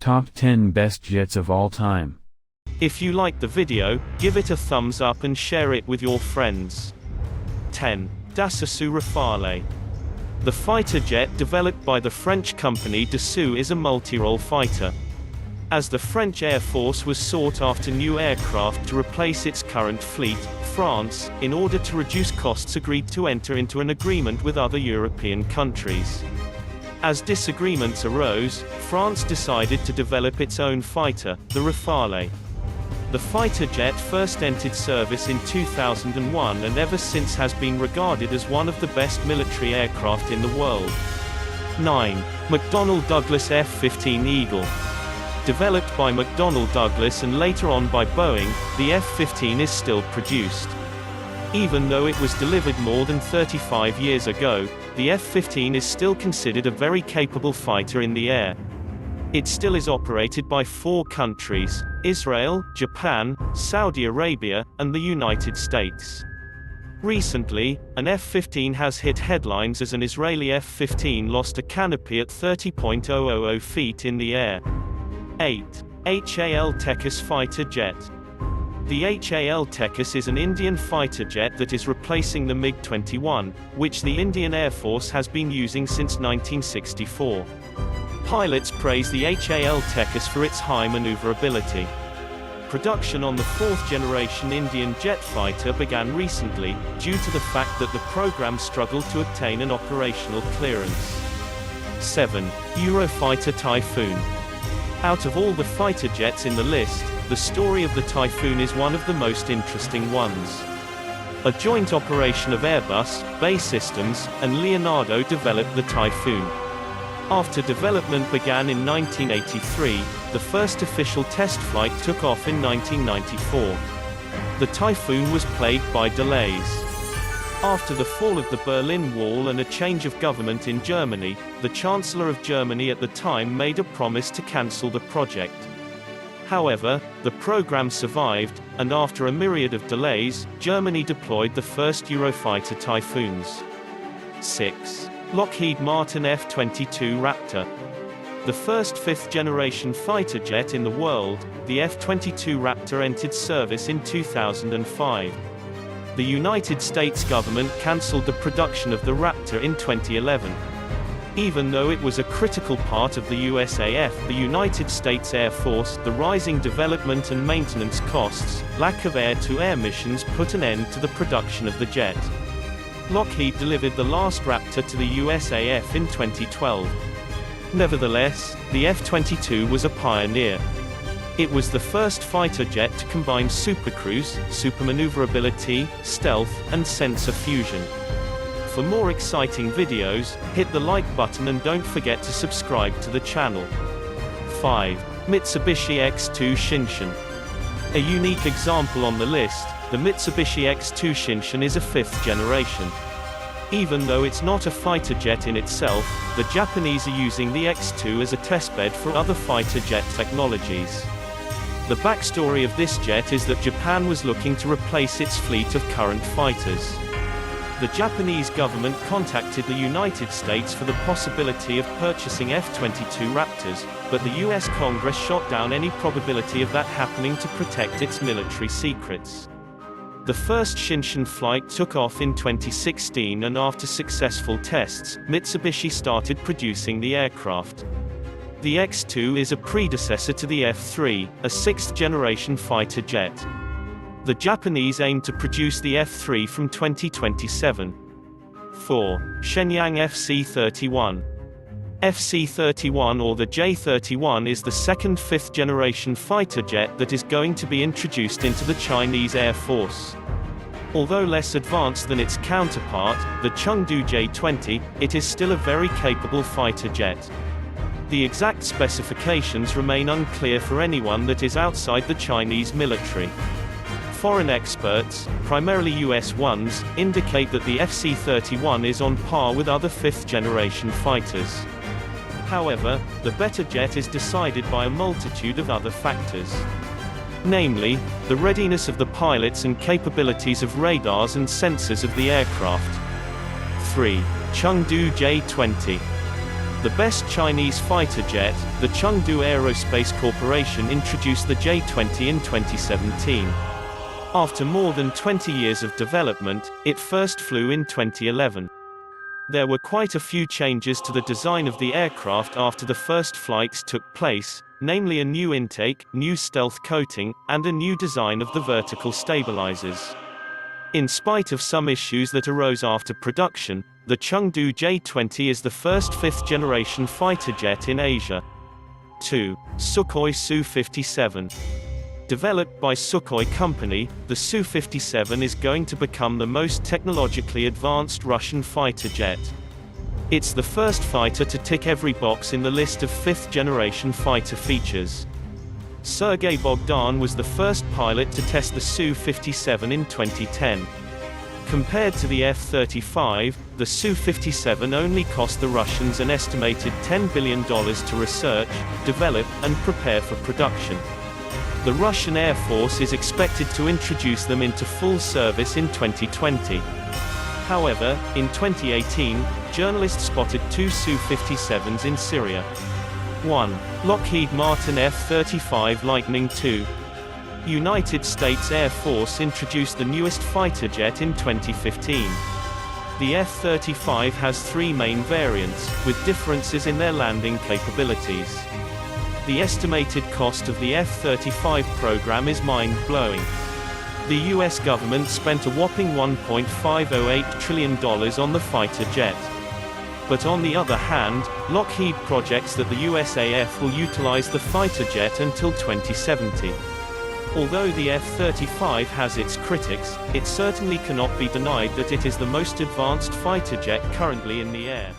Top 10 Best Jets of All Time. If you liked the video, give it a thumbs up and share it with your friends. 10. Dassault Rafale. The fighter jet developed by the French company Dassault is a multi-role fighter. As the French Air Force was sought after new aircraft to replace its current fleet, France, in order to reduce costs, agreed to enter into an agreement with other European countries. As disagreements arose, France decided to develop its own fighter, the Rafale. The fighter jet first entered service in 2001 and ever since has been regarded as one of the best military aircraft in the world. 9. McDonnell Douglas F-15 Eagle. Developed by McDonnell Douglas and later on by Boeing, the F-15 is still produced. Even though it was delivered more than 35 years ago, the F-15 is still considered a very capable fighter in the air. It still is operated by 4 countries: Israel, Japan, Saudi Arabia, and the United States. Recently, an F-15 has hit headlines as an Israeli F-15 lost a canopy at 30.000 feet in the air. 8. HAL Tekis fighter jet. The HAL Tekis is an Indian fighter jet that is replacing the MiG-21, which the Indian Air Force has been using since 1964. Pilots praise the HAL Tekis for its high maneuverability. Production on the 4th generation Indian jet fighter began recently, due to the fact that the program struggled to obtain an operational clearance. 7. Eurofighter Typhoon. Out of all the fighter jets in the list, the story of the Typhoon is one of the most interesting ones. A joint operation of Airbus, BAE Systems, and Leonardo developed the Typhoon. After development began in 1983, the first official test flight took off in 1994. The Typhoon was plagued by delays. After the fall of the Berlin Wall and a change of government in Germany, the Chancellor of Germany at the time made a promise to cancel the project. However, the program survived, and after a myriad of delays, Germany deployed the first Eurofighter Typhoons. 6. Lockheed Martin F-22 Raptor. The first 5th-generation fighter jet in the world, the F-22 Raptor entered service in 2005. The United States government cancelled the production of the Raptor in 2011. Even though it was a critical part of the USAF, the United States Air Force, the rising development and maintenance costs, lack of air-to-air missions put an end to the production of the jet. Lockheed delivered the last Raptor to the USAF in 2012. Nevertheless, the F-22 was a pioneer. It was the first fighter jet to combine supercruise, supermaneuverability, stealth, and sensor fusion. For more exciting videos, hit the like button and don't forget to subscribe to the channel. 5. Mitsubishi X2 Shinshin. A unique example on the list, the Mitsubishi X2 Shinshin is a 5th generation. Even though it's not a fighter jet in itself, the Japanese are using the X2 as a testbed for other fighter jet technologies. The backstory of this jet is that Japan was looking to replace its fleet of current fighters. The Japanese government contacted the United States for the possibility of purchasing F-22 Raptors, but the US Congress shot down any probability of that happening to protect its military secrets. The first Shinshin flight took off in 2016 and after successful tests, Mitsubishi started producing the aircraft. The X2 is a predecessor to the F-3, a 6th-generation fighter jet. The Japanese aim to produce the F-3 from 2027. 4. Shenyang FC-31. FC-31 or the J-31 is the second 5th-generation fighter jet that is going to be introduced into the Chinese Air Force. Although less advanced than its counterpart, the Chengdu J-20, it is still a very capable fighter jet. The exact specifications remain unclear for anyone that is outside the Chinese military. Foreign experts, primarily US ones, indicate that the FC-31 is on par with other 5th-generation fighters. However, the better jet is decided by a multitude of other factors. Namely, the readiness of the pilots and capabilities of radars and sensors of the aircraft. 3. Chengdu J-20. The best Chinese fighter jet, the Chengdu Aerospace Corporation introduced the J-20 in 2017. After more than 20 years of development, it first flew in 2011. There were quite a few changes to the design of the aircraft after the first flights took place, namely a new intake, new stealth coating, and a new design of the vertical stabilizers. In spite of some issues that arose after production, the Chengdu J-20 is the first fifth-generation fighter jet in Asia. 2. Sukhoi Su-57. Developed by Sukhoi Company, the Su-57 is going to become the most technologically advanced Russian fighter jet. It's the first fighter to tick every box in the list of fifth-generation fighter features. Sergei Bogdan was the first pilot to test the Su-57 in 2010. Compared to the F-35, the Su-57 only cost the Russians an estimated $10 billion to research, develop, and prepare for production. The Russian Air Force is expected to introduce them into full service in 2020. However, in 2018, journalists spotted two Su-57s in Syria. 1. Lockheed Martin F-35 Lightning II. United States Air Force introduced the newest fighter jet in 2015. The F-35 has three main variants, with differences in their landing capabilities. The estimated cost of the F-35 program is mind-blowing. The US government spent a whopping $1.508 trillion on the fighter jet. But on the other hand, Lockheed projects that the USAF will utilize the fighter jet until 2070. Although the F-35 has its critics, it certainly cannot be denied that it is the most advanced fighter jet currently in the air.